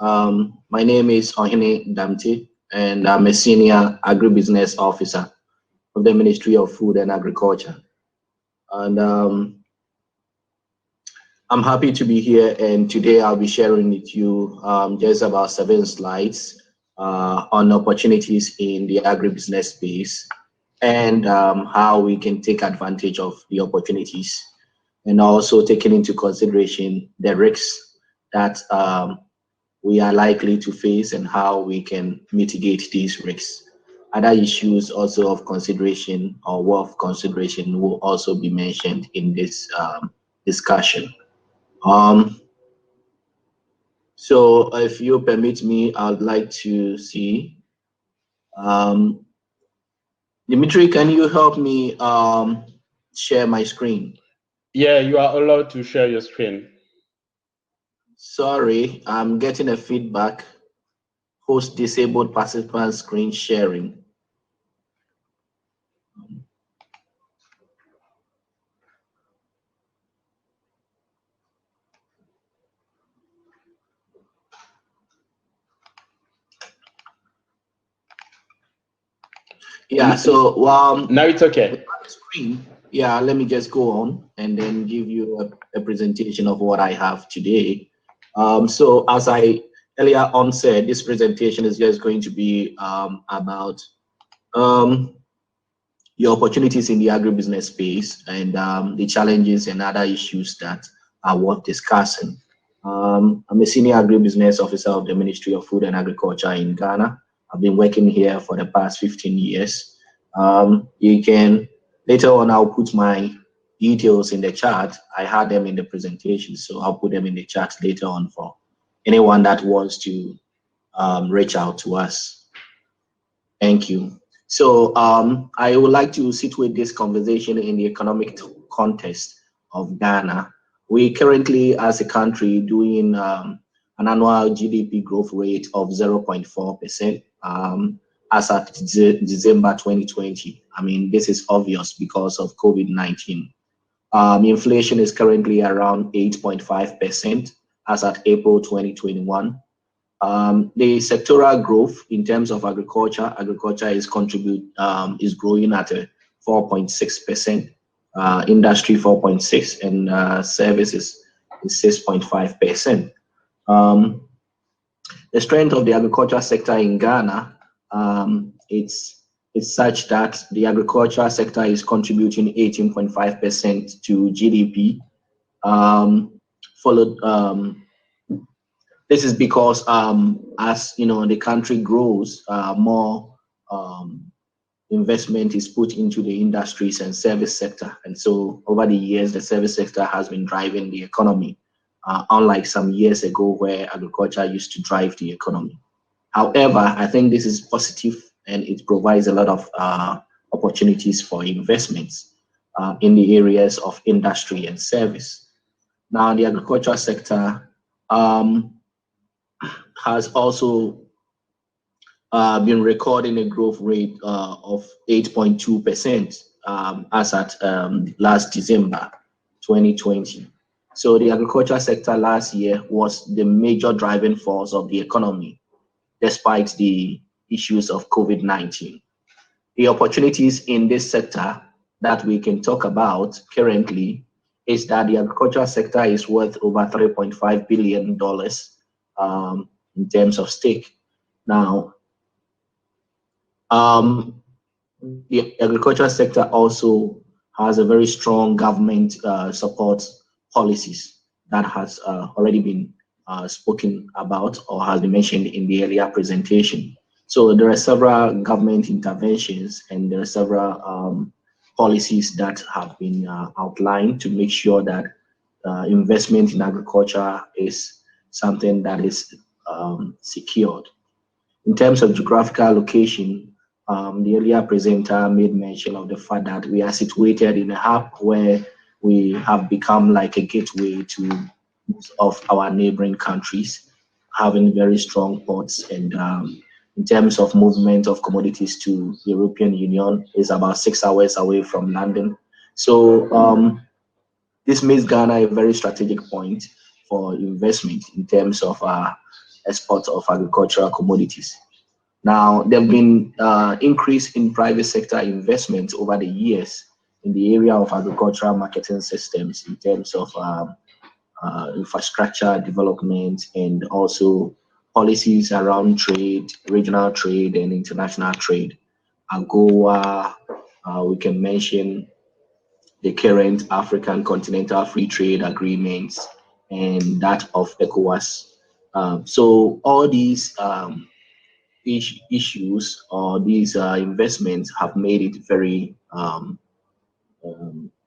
My name is Ohene DAMPTEY, and I'm a senior agribusiness officer of the Ministry of Food and Agriculture. And I'm happy to be here, and today I'll be sharing with you just about 7 slides on opportunities in the agribusiness space and how we can take advantage of the opportunities, and also taking into consideration the risks that we are likely to face and how we can mitigate these risks. Other issues also of consideration or worth consideration will also be mentioned in this discussion. So if you permit me, I'd like to see. Dimitri, can you help me share my screen? Yeah, you are allowed to share your screen. Sorry, I'm getting a feedback. Host disabled participant screen sharing. Yeah, so now it's okay. Screen, yeah, let me just go on and then give you a presentation of what I have today. So as I earlier on said, this presentation is just going to be about your opportunities in the agribusiness space and the challenges and other issues that are worth discussing. I'm a senior agribusiness officer of the Ministry of Food and Agriculture in Ghana. I've been working here for the past 15 years. You can, later on, I'll put my details in the chat. I had them in the presentation, so I'll put them in the chat later on for anyone that wants to reach out to us. Thank you. So I would like to situate this conversation in the economic context of Ghana. We currently, as a country, doing an annual GDP growth rate of 0.4%. As at December 2020. I mean, this is obvious because of COVID-19. Inflation is currently around 8.5% as at April 2021. The sectoral growth in terms of agriculture is growing at a 4.6%, industry 4.6%, and services is 6.5%. The strength of the agriculture sector in Ghana, it's such that the agriculture sector is contributing 18.5% to GDP. This is because as you know, the country grows, more investment is put into the industries and service sector, and so over the years, the service sector has been driving the economy. Unlike some years ago where agriculture used to drive the economy. However, I think this is positive and it provides a lot of opportunities for investments in the areas of industry and service. Now, the agriculture sector has also been recording a growth rate of 8.2% as at last December 2020. So the agriculture sector last year was the major driving force of the economy, despite the issues of COVID-19. The opportunities in this sector that we can talk about currently is that the agriculture sector is worth over $3.5 billion in terms of stake. Now, the agriculture sector also has a very strong government support policies that has already been spoken about or has been mentioned in the earlier presentation. So there are several government interventions and there are several policies that have been outlined to make sure that investment in agriculture is something that is secured. In terms of geographical location, the earlier presenter made mention of the fact that we are situated in a hub where we have become like a gateway to most of our neighboring countries, having very strong ports, and in terms of movement of commodities to the European Union is about 6 hours away from London. So this makes Ghana a very strategic point for investment in terms of export of agricultural commodities. Now, there have been increase in private sector investment over the years in the area of agricultural marketing systems in terms of infrastructure development and also policies around trade, regional trade, and international trade. AGOA, we can mention the current African Continental Free Trade Agreements and that of ECOWAS. So all these issues or these investments have made it very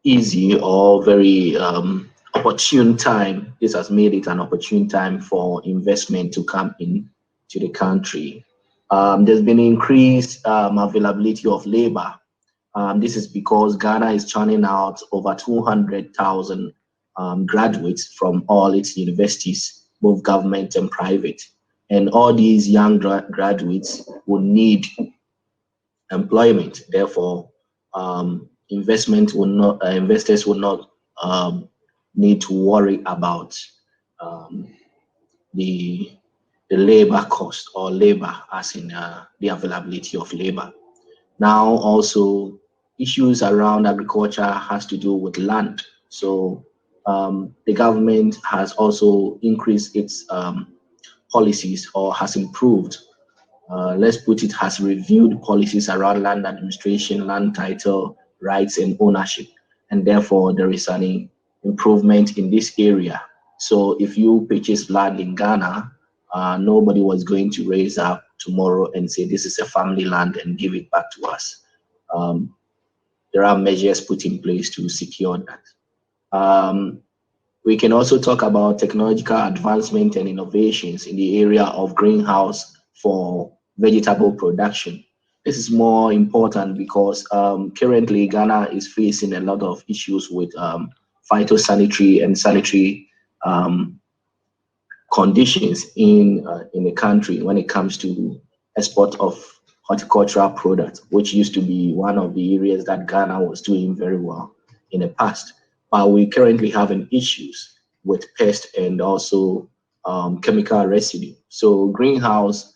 easy or very opportune time. This has made it an opportune time for investment to come in to the country. There's been increased availability of labor. This is because Ghana is churning out over 200,000 graduates from all its universities, both government and private. And all these young graduates will need employment. Therefore, investors will not need to worry about the labor cost or labor as in the availability of labor. Now, also issues around agriculture has to do with land. So the government has also increased its policies or has improved, let's put it, has reviewed policies around land administration, land title, rights and ownership. And therefore there is an improvement in this area. So if you purchase land in Ghana, nobody was going to raise up tomorrow and say this is a family land and give it back to us. There are measures put in place to secure that. We can also talk about technological advancement and innovations in the area of greenhouse for vegetable production. This is more important because currently Ghana is facing a lot of issues with phytosanitary and sanitary conditions in the country when it comes to export of horticultural products, which used to be one of the areas that Ghana was doing very well in the past. But we currently having issues with pest and also chemical residue. So greenhouse,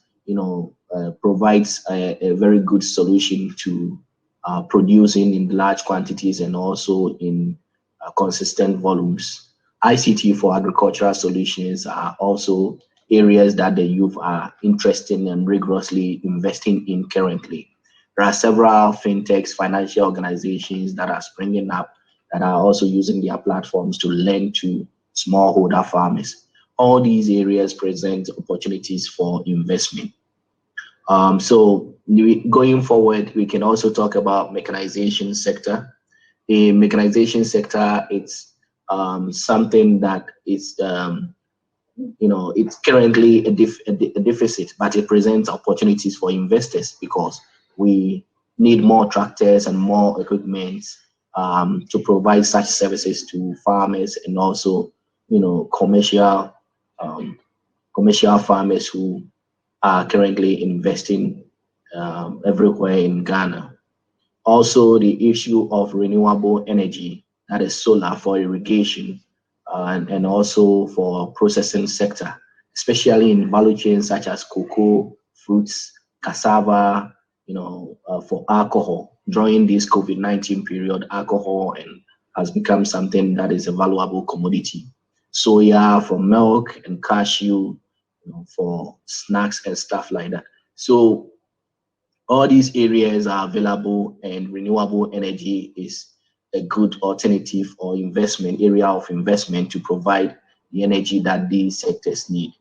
provides a very good solution to producing in large quantities and also in consistent volumes. ICT for agricultural solutions are also areas that the youth are interested in and rigorously investing in currently. There are several fintechs, financial organizations that are springing up that are also using their platforms to lend to smallholder farmers. All these areas present opportunities for investment. So going forward, we can also talk about mechanization sector. The mechanization sector, it's something that is, it's currently a deficit, but it presents opportunities for investors because we need more tractors and more equipment to provide such services to farmers and also, commercial farmers who are currently investing everywhere in Ghana. Also, the issue of renewable energy, that is solar for irrigation and also for processing sector, especially in value chains such as cocoa, fruits, cassava, for alcohol. During this COVID-19 period, alcohol has become something that is a valuable commodity. Soya for milk and cashew, for snacks and stuff like that. So all these areas are available, and renewable energy is a good alternative or area of investment to provide the energy that these sectors need.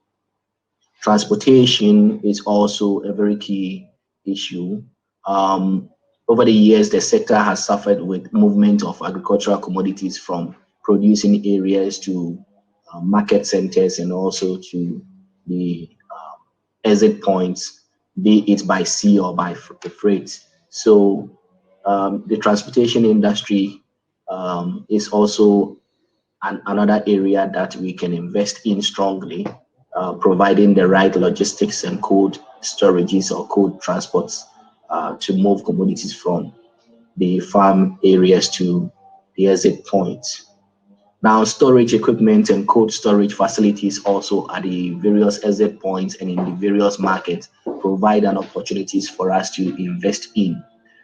Transportation is also a very key issue. Over the years, the sector has suffered with movement of agricultural commodities from producing areas to market centers and also to the exit points, be it by sea or by freight. So the transportation industry is also another area that we can invest in strongly, providing the right logistics and cold storages or cold transports to move commodities from the farm areas to the exit points. Now, storage equipment and cold storage facilities also at the various exit points and in the various markets provide an opportunities for us to invest in.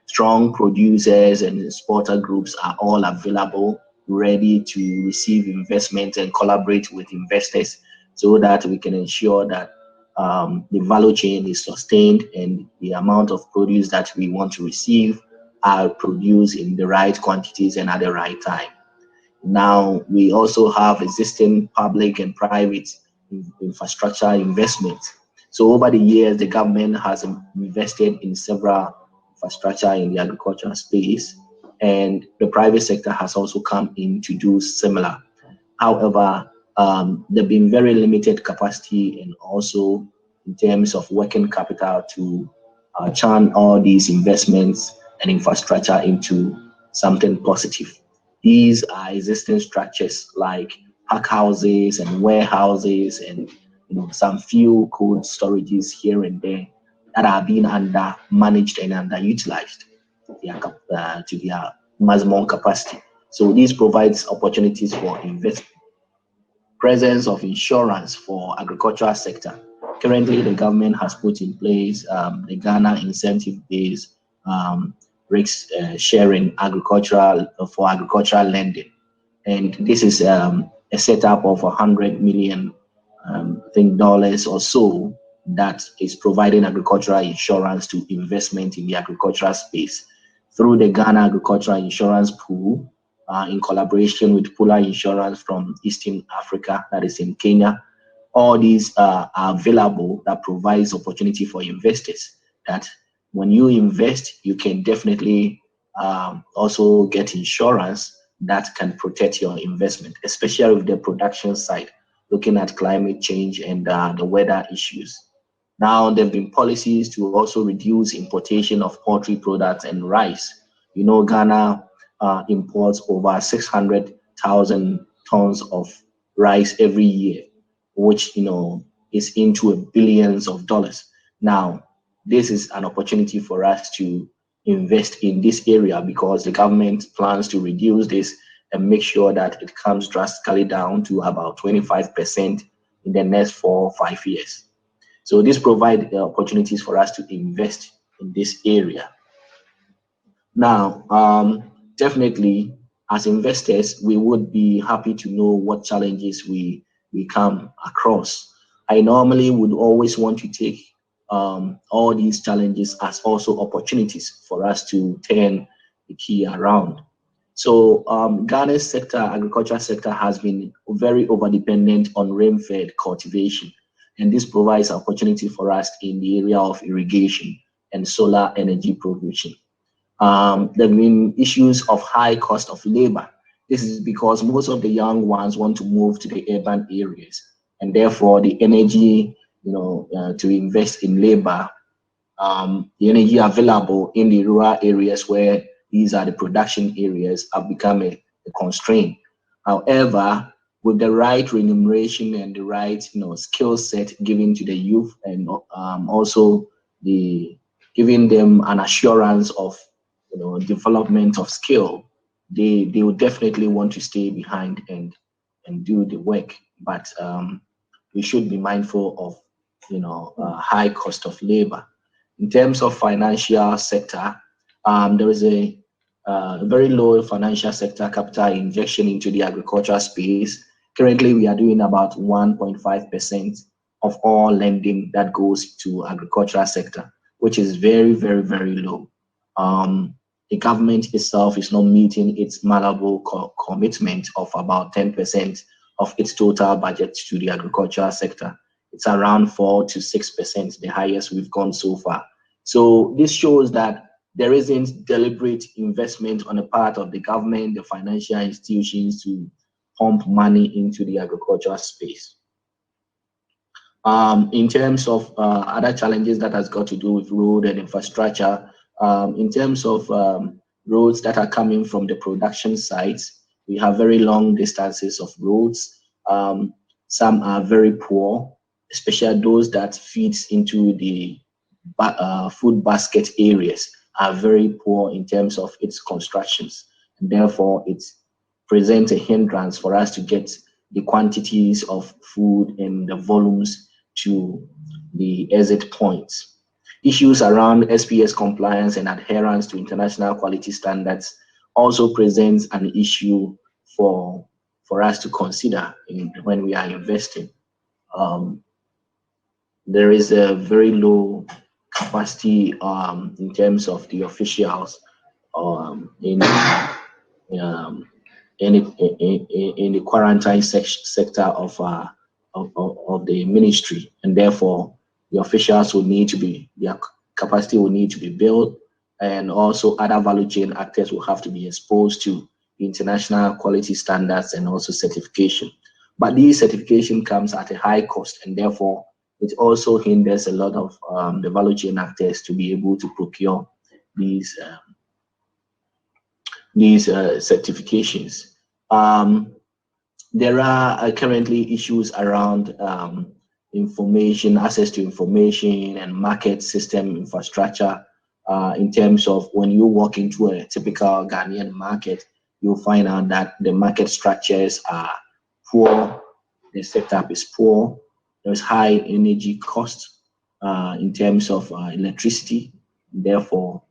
Strong producers and exporter groups are all available, ready to receive investment and collaborate with investors so that we can ensure that the value chain is sustained and the amount of produce that we want to receive are produced in the right quantities and at the right time. Now, we also have existing public and private infrastructure investments. So over the years, the government has invested in several infrastructure in the agricultural space, and the private sector has also come in to do similar. However, there's been very limited capacity and also in terms of working capital to turn all these investments and infrastructure into something positive. These are existing structures like pack houses and warehouses and some few cold storages here and there that are being under managed and underutilized to their maximum capacity. So this provides opportunities for investment. Presence of insurance for agricultural sector. Currently, the government has put in place the Ghana incentive-based risk sharing for agricultural lending, and this is a setup of $100 million dollars or so that is providing agricultural insurance to investment in the agricultural space through the Ghana Agricultural Insurance Pool in collaboration with Polar Insurance from Eastern Africa, that is in Kenya. All these are available that provides opportunity for investors that when you invest, you can definitely also get insurance that can protect your investment, especially with the production side, looking at climate change and the weather issues. Now, there have been policies to also reduce importation of poultry products and rice. You know, Ghana imports over 600,000 tons of rice every year, which, is into billions of dollars. Now, this is an opportunity for us to invest in this area because the government plans to reduce this and make sure that it comes drastically down to about 25% in the next 4 or 5 years. So this provides opportunities for us to invest in this area. Now, definitely, as investors, we would be happy to know what challenges we come across. I normally would always want to take all these challenges as also opportunities for us to turn the key around. So Ghana's agricultural sector has been very over-dependent on rain-fed cultivation, and this provides opportunity for us in the area of irrigation and solar energy provision. There have been issues of high cost of labor. This is because most of the young ones want to move to the urban areas, and therefore the energy, to invest in labor, the energy available in the rural areas where these are the production areas have become a constraint. However, with the right remuneration and the right skill set given to the youth, and also giving them an assurance of development of skill, they will definitely want to stay behind and do the work. But we should be mindful of high cost of labor. In terms of financial sector, there is a very low financial sector capital injection into the agricultural space. Currently, we are doing about 1.5% of all lending that goes to agricultural sector, which is very, very, very low. The government itself is not meeting its malleable commitment of about 10% of its total budget to the agricultural sector. It's around 4 to 6%, the highest we've gone so far. So this shows that there isn't deliberate investment on the part of the government, the financial institutions to pump money into the agricultural space. In terms of other challenges that has got to do with road and infrastructure, in terms of roads that are coming from the production sites, we have very long distances of roads. Some are very poor, especially those that feeds into the food basket areas are very poor in terms of its constructions. And therefore, it present a hindrance for us to get the quantities of food and the volumes to the exit points. Issues around SPS compliance and adherence to international quality standards also presents an issue for us to consider when we are investing. There is a very low capacity in terms of the officials in the quarantine sector of the ministry, and therefore the officials will need to be, their capacity will need to be built, and also other value chain actors will have to be exposed to international quality standards and also certification. But this certification comes at a high cost, and therefore it also hinders a lot of the value chain actors to be able to procure these certifications. There are currently issues around information, access to information, and market system infrastructure. In terms of when you walk into a typical Ghanaian market, you'll find out that the market structures are poor, the setup is poor, there's high energy costs in terms of electricity. Therefore,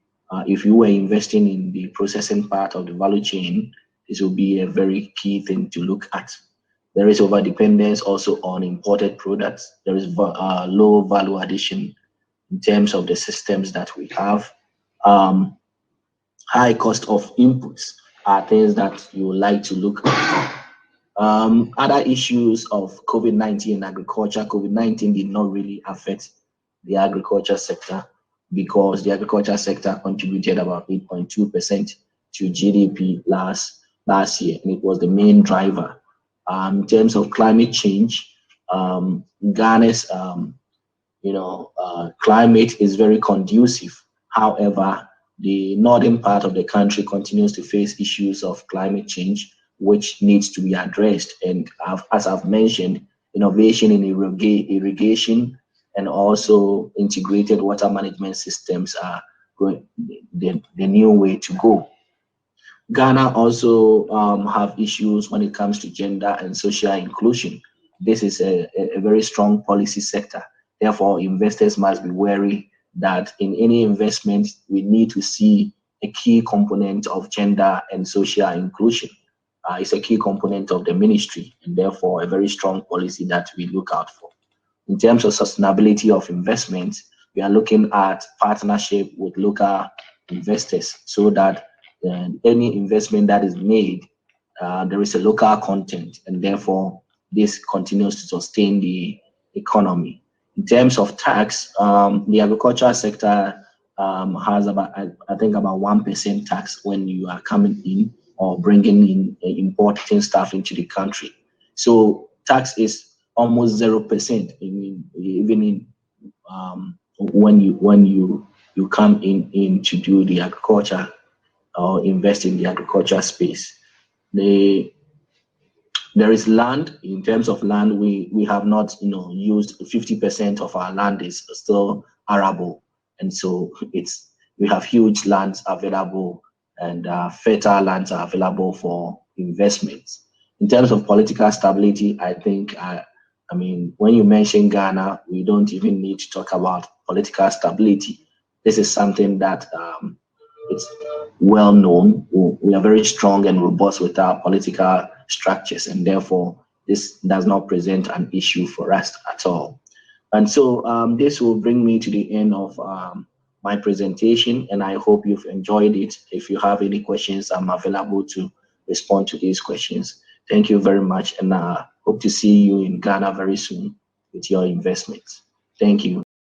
if you were investing in the processing part of the value chain, this will be a very key thing to look at. There is over-dependence also on imported products. There is low value addition in terms of the systems that we have. High cost of inputs are things that you would like to look at. Other issues of COVID-19 in agriculture. COVID-19 did not really affect the agriculture sector because the agriculture sector contributed about 8.2% to GDP last year, and it was the main driver. In terms of climate change, Ghana's climate is very conducive. However, the northern part of the country continues to face issues of climate change, which needs to be addressed. And as I've mentioned, innovation in irrigation and also integrated water management systems are the new way to go. Ghana also have issues when it comes to gender and social inclusion. This is a very strong policy sector. Therefore, investors must be wary that in any investment, we need to see a key component of gender and social inclusion. It's a key component of the ministry, and therefore a very strong policy that we look out for. In terms of sustainability of investment, we are looking at partnership with local investors so that any investment that is made, there is a local content, and therefore this continues to sustain the economy. In terms of tax, the agricultural sector has about, I think, about 1% tax when you are coming in or bringing in importing stuff into the country. So tax is almost 0%. Even in when you come in to do the agriculture or invest in the agriculture space. There is land. In terms of land, we have not used 50% of our land is still arable, and so we have huge lands available, and fertile lands are available for investments. In terms of political stability, I think I mean, when you mention Ghana, we don't even need to talk about political stability. This is something that it's well known. We are very strong and robust with our political structures, and therefore this does not present an issue for us at all. And so this will bring me to the end of my presentation, and I hope you've enjoyed it. If you have any questions, I'm available to respond to these questions. Thank you very much, and hope to see you in Ghana very soon with your investments. Thank you.